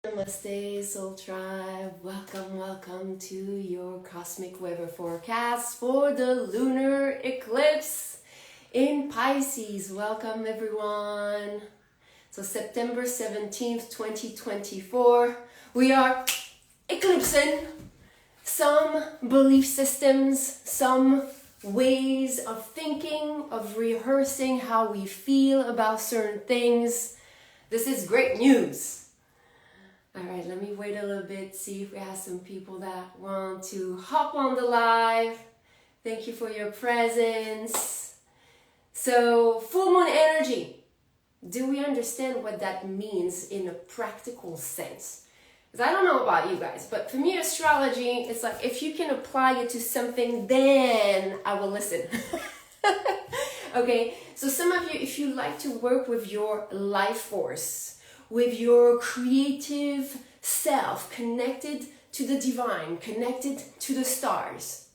Namaste, Soul Tribe. Welcome to your cosmic weather forecast for the lunar eclipse in Pisces. Welcome, everyone. So September 17th, 2024, we are eclipsing some belief systems, some ways of thinking, of rehearsing how we feel about certain things. This is great news. All right, let me wait a little bit, see if we have some people that want to hop on the live. Thank you for your presence. So, full moon energy. Do we understand what that means in a practical sense? Because I don't know about you guys, but for me, astrology, it's like if you can apply it to something, then I will listen. Okay, so some of you, if you like to work with your life force, with your creative self, connected to the divine, connected to the stars.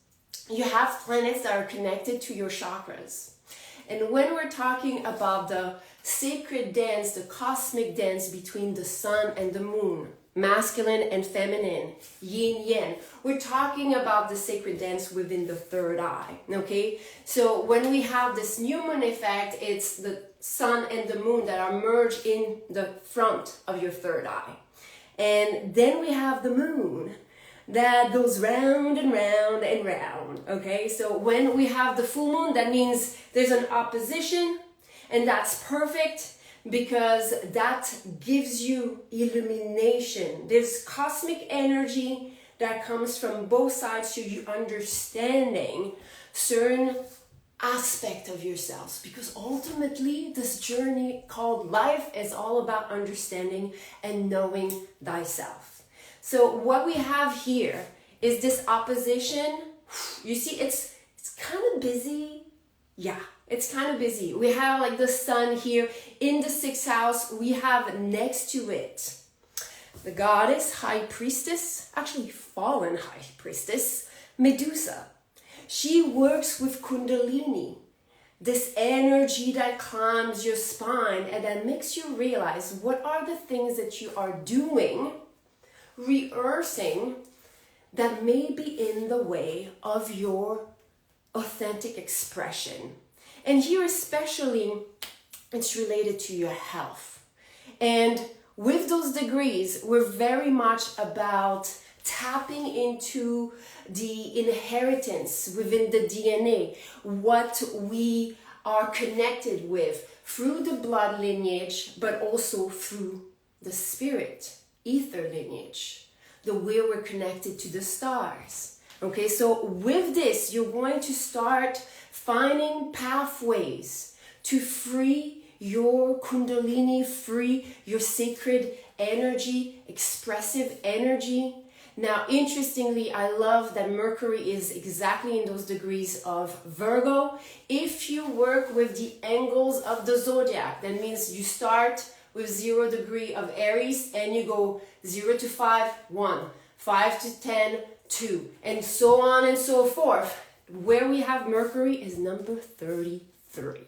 You have planets that are connected to your chakras. And when we're talking about the sacred dance, the cosmic dance between the sun and the moon, masculine and feminine, yin yang, we're talking about the sacred dance within the third eye, okay? So when we have this new moon effect, it's the sun and the moon that are merged in the front of your third eye. And then we have the moon that goes round and round and round, okay? So when we have the full moon, that means there's an opposition, and that's perfect because that gives you illumination. There's cosmic energy that comes from both sides to you understanding certain aspect of yourselves, because ultimately this journey called life is all about understanding and knowing thyself. So what we have here is this opposition. You see, it's kind of busy. Yeah, it's kind of busy. We have like the sun here in the 6th house. We have next to it the goddess, high priestess, actually fallen high priestess, Medusa. She works with Kundalini, this energy that climbs your spine and that makes you realize what are the things that you are doing, rehearsing, that may be in the way of your authentic expression. And here especially, it's related to your health. And with those degrees, we're very much about tapping into the inheritance within the DNA, what we are connected with through the blood lineage, but also through the spirit, ether lineage, the way we're connected to the stars. Okay, so with this, you're going to start finding pathways to free your Kundalini, free your sacred energy, expressive energy. Now, interestingly, I love that Mercury is exactly in those degrees of Virgo. If you work with the angles of the zodiac, that means you start with 0 degree of Aries and you go 0 to 5, 1, 5 to 10, 2, and so on and so forth. Where we have Mercury is number 33.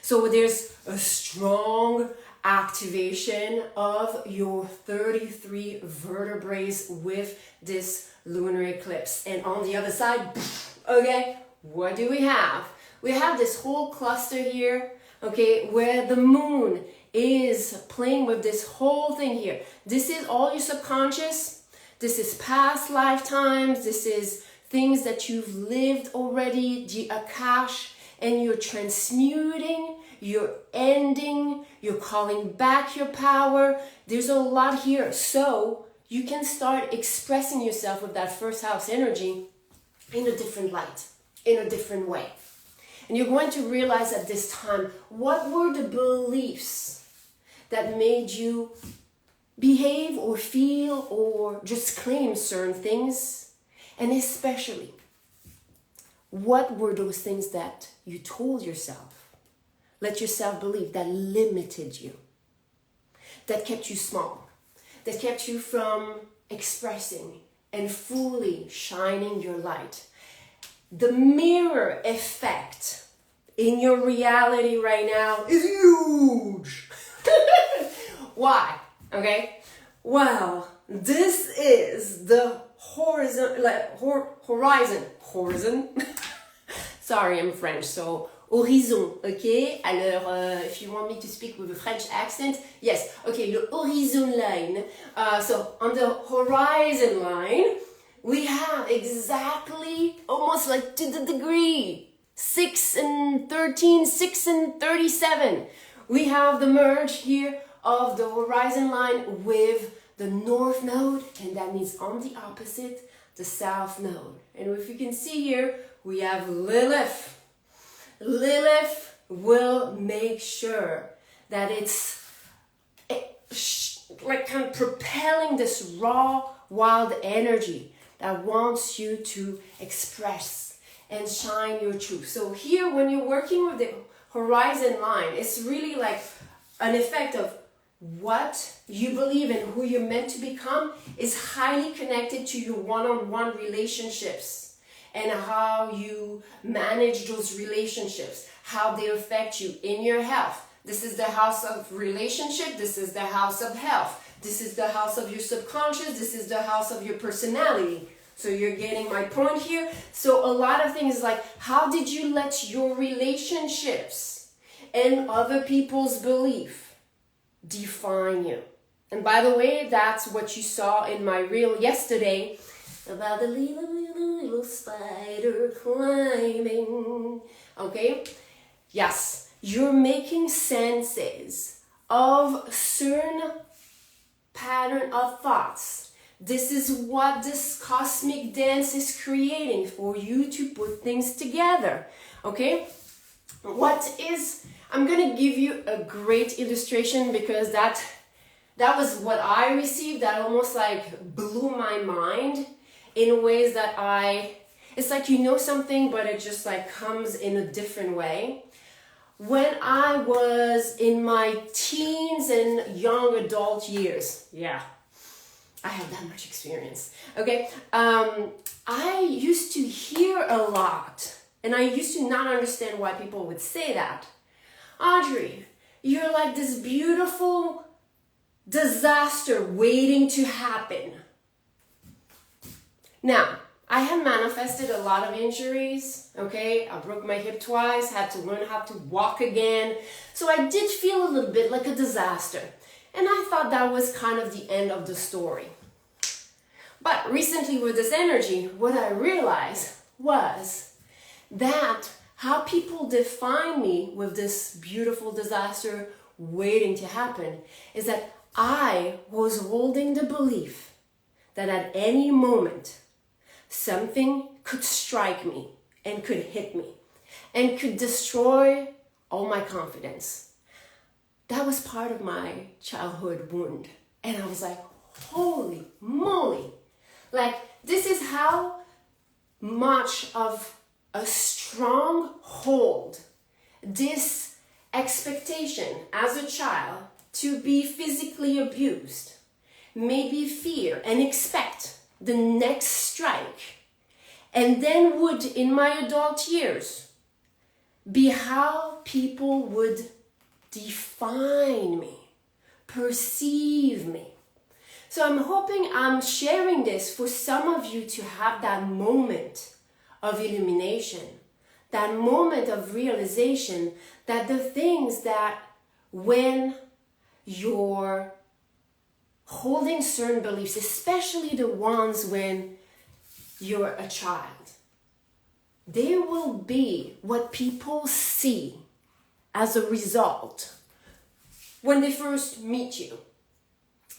So there's a strong activation of your 33 vertebrae with this lunar eclipse. And on the other side, okay, what do we have? We have this whole cluster here, okay, where the moon is playing with this whole thing here. This is all your subconscious. This is past lifetimes. This is things that you've lived already, the Akash, and you're transmuting, you're ending, you're calling back your power. There's a lot here. So you can start expressing yourself with that first house energy in a different light, in a different way. And you're going to realize at this time, what were the beliefs that made you behave or feel or just claim certain things? And especially, what were those things that you told yourself, let yourself believe, that limited you, that kept you small, that kept you from expressing and fully shining your light? The mirror effect in your reality right now is huge. Why? Okay? Well, this is the horizon. Sorry, I'm French, so horizon, okay? Alors, if you want me to speak with a French accent, yes, okay, le horizon line. So on the horizon line, we have exactly, almost like to the degree, 6 and 13, 6 and 37. We have the merge here of the horizon line with the north node, and that means on the opposite, the south node. And if you can see here, we have Lilith. Lilith will make sure that it's like kind of propelling this raw, wild energy that wants you to express and shine your truth. So here, when you're working with the horizon line, it's really like an effect of what you believe and who you're meant to become is highly connected to your one-on-one relationships and how you manage those relationships, how they affect you in your health. This is the house of relationship. This is the house of health. This is the house of your subconscious. This is the house of your personality. So you're getting my point here. So a lot of things like, how did you let your relationships and other people's belief define you? And by the way, that's what you saw in my reel yesterday about the little spider climbing. Okay? Yes, you're making senses of certain pattern of thoughts. This is what this cosmic dance is creating for you to put things together. Okay? I'm gonna give you a great illustration because that was what I received that almost like blew my mind in ways that it's like you know something but it just like comes in a different way. When I was in my teens and young adult years, yeah, I have that much experience, okay? I used to hear a lot, and I used to not understand why people would say that. Audrey, you're like this beautiful disaster waiting to happen. Now, I had manifested a lot of injuries, okay? I broke my hip twice, had to learn how to walk again. So I did feel a little bit like a disaster. And I thought that was kind of the end of the story. But recently with this energy, what I realized was that how people define me with this beautiful disaster waiting to happen is that I was holding the belief that at any moment, something could strike me and could hit me and could destroy all my confidence. That was part of my childhood wound. And I was like, holy moly. Like, this is how much of a strong hold this expectation as a child to be physically abused made me fear and expect the next strike, and then would, in my adult years, be how people would define me, perceive me. So I'm hoping I'm sharing this for some of you to have that moment of illumination, that moment of realization that the things that when you're holding certain beliefs, especially the ones when you're a child, they will be what people see as a result when they first meet you.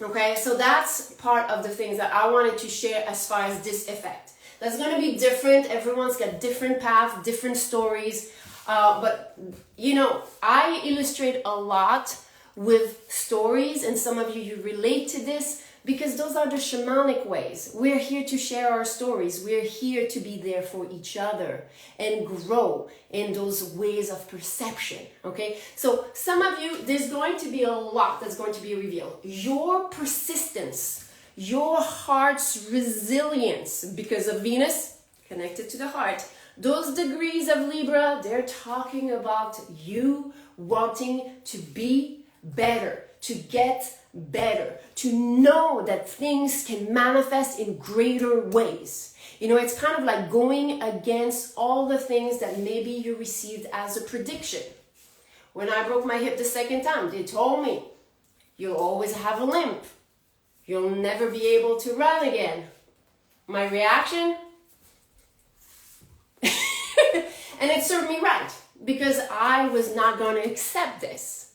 Okay, so that's part of the things that I wanted to share as far as this effect. That's going to be different. Everyone's got different paths, different stories. But, you know, I illustrate a lot with stories, and some of you relate to this because those are the shamanic ways. We're here to share our stories. We're here to be there for each other and grow in those ways of perception, okay? So some of you, there's going to be a lot that's going to be revealed. Your persistence, your heart's resilience because of Venus, connected to the heart, those degrees of Libra, they're talking about you wanting to be better, to get better, to know that things can manifest in greater ways. You know, it's kind of like going against all the things that maybe you received as a prediction. When I broke my hip the second time, they told me, you'll always have a limp. You'll never be able to run again. My reaction? And it served me right, because I was not going to accept this.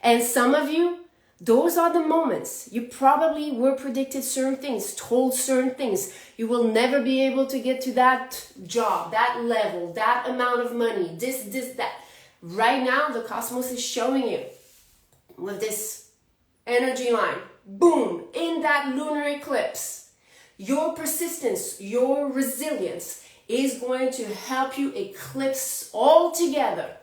And some of you, those are the moments. You probably were predicted certain things, told certain things. You will never be able to get to that job, that level, that amount of money, this, that. Right now, the cosmos is showing you with this energy line, boom, in that lunar eclipse, your persistence, your resilience is going to help you eclipse altogether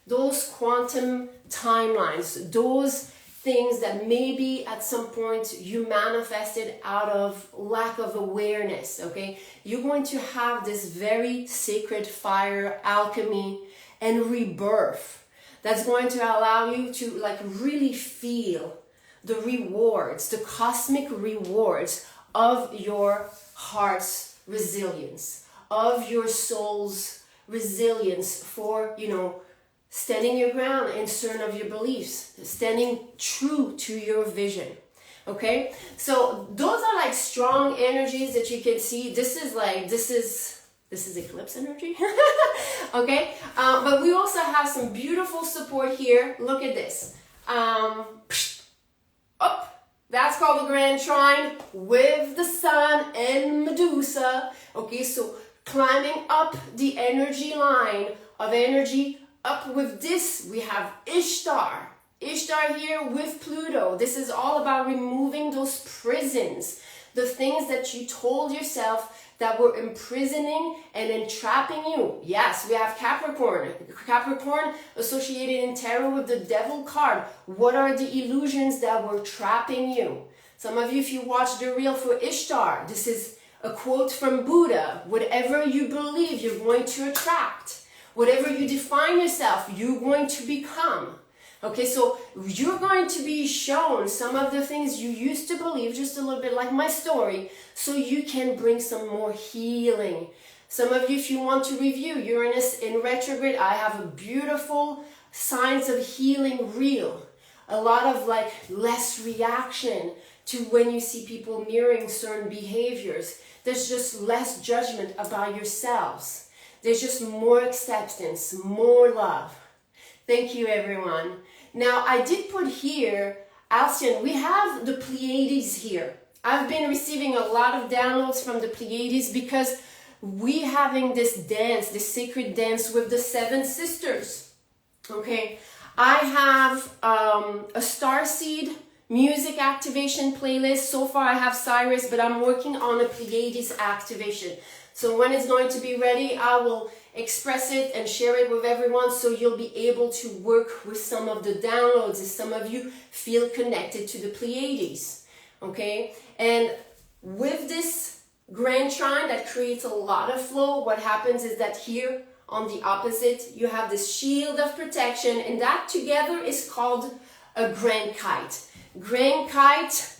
those quantum timelines, those things that maybe at some point you manifested out of lack of awareness, okay? You're going to have this very sacred fire alchemy and rebirth that's going to allow you to like really feel the rewards, the cosmic rewards of your heart's resilience, of your soul's resilience for, you know, standing your ground in certain of your beliefs, standing true to your vision. Okay, so those are like strong energies that you can see. This is eclipse energy. Okay, but we also have some beautiful support here. Look at this. That's called the Grand Trine with the Sun and Medusa. Okay, so climbing up the energy line of energy, up with this, we have Ishtar. Ishtar here with Pluto. This is all about removing those prisons, the things that you told yourself that were imprisoning and entrapping you. Yes, we have Capricorn. Capricorn associated in tarot with the Devil card. What are the illusions that were trapping you? Some of you, if you watch the reel for Ishtar, this is a quote from Buddha. Whatever you believe, you're going to attract. Whatever you define yourself, you're going to become. Okay, so you're going to be shown some of the things you used to believe, just a little bit like my story, so you can bring some more healing. Some of you, if you want to review Uranus in retrograde, I have a beautiful signs of healing reel. A lot of like less reaction to when you see people mirroring certain behaviors. There's just less judgment about yourselves. There's just more acceptance, more love. Thank you, everyone. Now, I did put here, Alcyon, we have the Pleiades here. I've been receiving a lot of downloads from the Pleiades because we having this dance, this sacred dance with the 7 sisters. Okay, I have a Starseed music activation playlist. So far I have Cyrus, but I'm working on a Pleiades activation. So when it's going to be ready, I will express it and share it with everyone so you'll be able to work with some of the downloads as some of you feel connected to the Pleiades. Okay, and with this Grand Trine that creates a lot of flow, what happens is that here on the opposite, you have this shield of protection, and that together is called a Grand Kite. Grand Kite,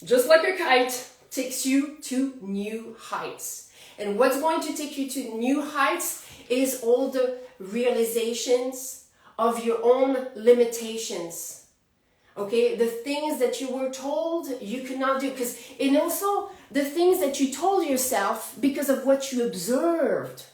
just like a kite, takes you to new heights. And what's going to take you to new heights is all the realizations of your own limitations. Okay, the things that you were told you could not do, and also the things that you told yourself because of what you observed.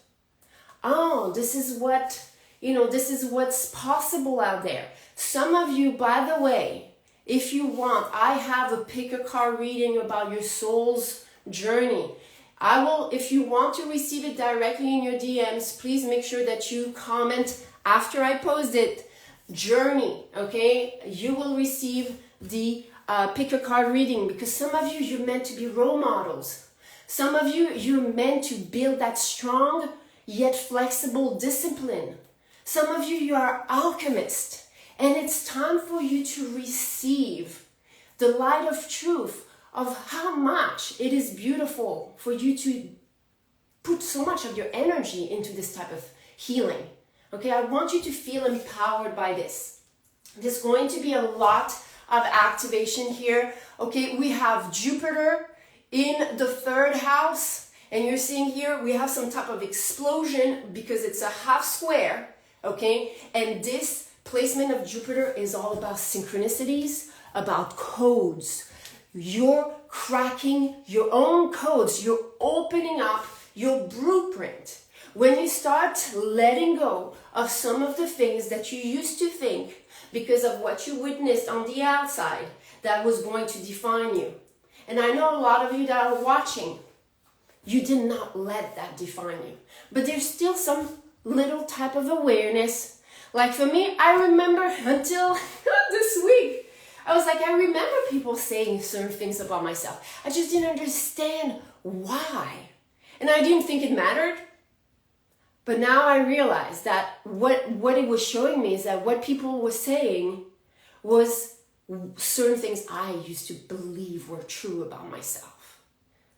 Oh, this is what, this is what's possible out there. Some of you, by the way, if you want, I have a pick a card reading about your soul's journey. I will, if you want to receive it directly in your DMs, please make sure that you comment after I post it, journey, okay? You will receive the pick a card reading because some of you, you're meant to be role models. Some of you, you're meant to build that strong yet flexible discipline. Some of you, you are alchemists, and it's time for you to receive the light of truth of how much it is beautiful for you to put so much of your energy into this type of healing. Okay, I want you to feel empowered by this. There's going to be a lot of activation here. Okay, we have Jupiter in the 3rd house, and you're seeing here we have some type of explosion because it's a half square. Okay, and this placement of Jupiter is all about synchronicities, about codes. You're cracking your own codes. You're opening up your blueprint. When you start letting go of some of the things that you used to think because of what you witnessed on the outside that was going to define you. And I know a lot of you that are watching, you did not let that define you. But there's still some little type of awareness. Like for me, I remember until this week, I was like, I remember people saying certain things about myself. I just didn't understand why. And I didn't think it mattered. But now I realize that what it was showing me is that what people were saying was certain things I used to believe were true about myself.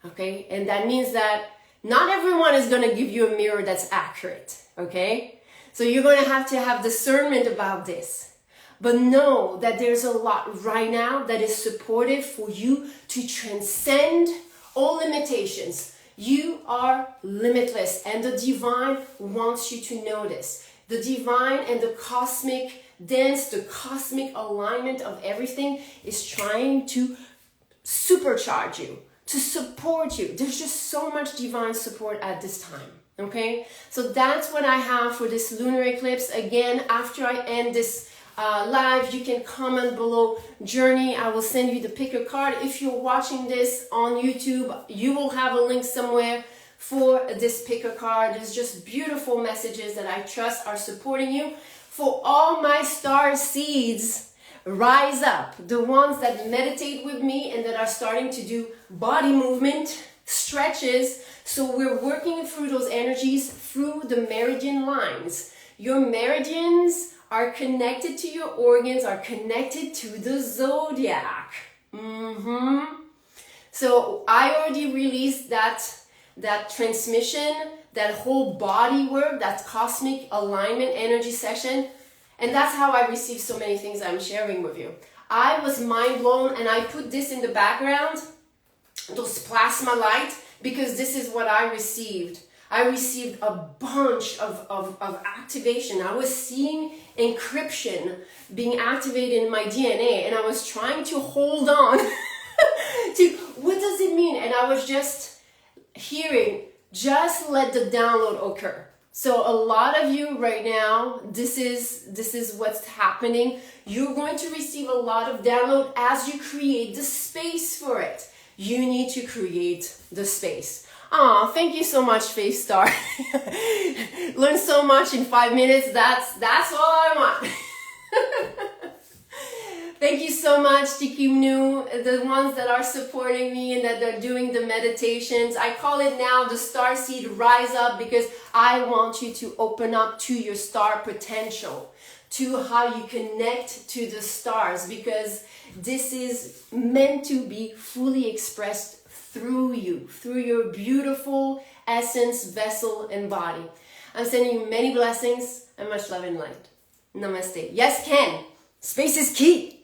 Okay? And that means that not everyone is going to give you a mirror that's accurate. Okay? So you're going to have discernment about this. But know that there's a lot right now that is supportive for you to transcend all limitations. You are limitless, and the divine wants you to know this. The divine and the cosmic dance, the cosmic alignment of everything is trying to supercharge you, to support you. There's just so much divine support at this time, okay? So that's what I have for this lunar eclipse. Again, after I end this live, you can comment below journey. I will send you the pick a card. If you're watching this on YouTube, you will have a link somewhere for this pick a card. There's just beautiful messages that I trust are supporting you. For all my star seeds, rise up, the ones that meditate with me and that are starting to do body movement, stretches. So we're working through those energies through the meridian lines. Your meridians are connected to your organs, are connected to the zodiac. So I already released that transmission, that whole body work, that cosmic alignment energy session. And that's how I received so many things I'm sharing with you. I was mind blown, and I put this in the background, those plasma light, because this is what I received. I received a bunch of activation. I was seeing encryption being activated in my DNA, and I was trying to hold on to what does it mean? And I was just hearing, just let the download occur. So a lot of you right now, this is what's happening. You're going to receive a lot of download as you create the space for it. You need to create the space. Oh, thank you so much, Faith Star. Learn so much in 5 minutes. That's all I want. Thank you so much, Tikimnu, the ones that are supporting me and that are doing the meditations. I call it now the Starseed Rise Up because I want you to open up to your star potential, to how you connect to the stars, because this is meant to be fully expressed through you, through your beautiful essence, vessel, and body. I'm sending you many blessings and much love and light. Namaste. Yes, Ken. Space is key.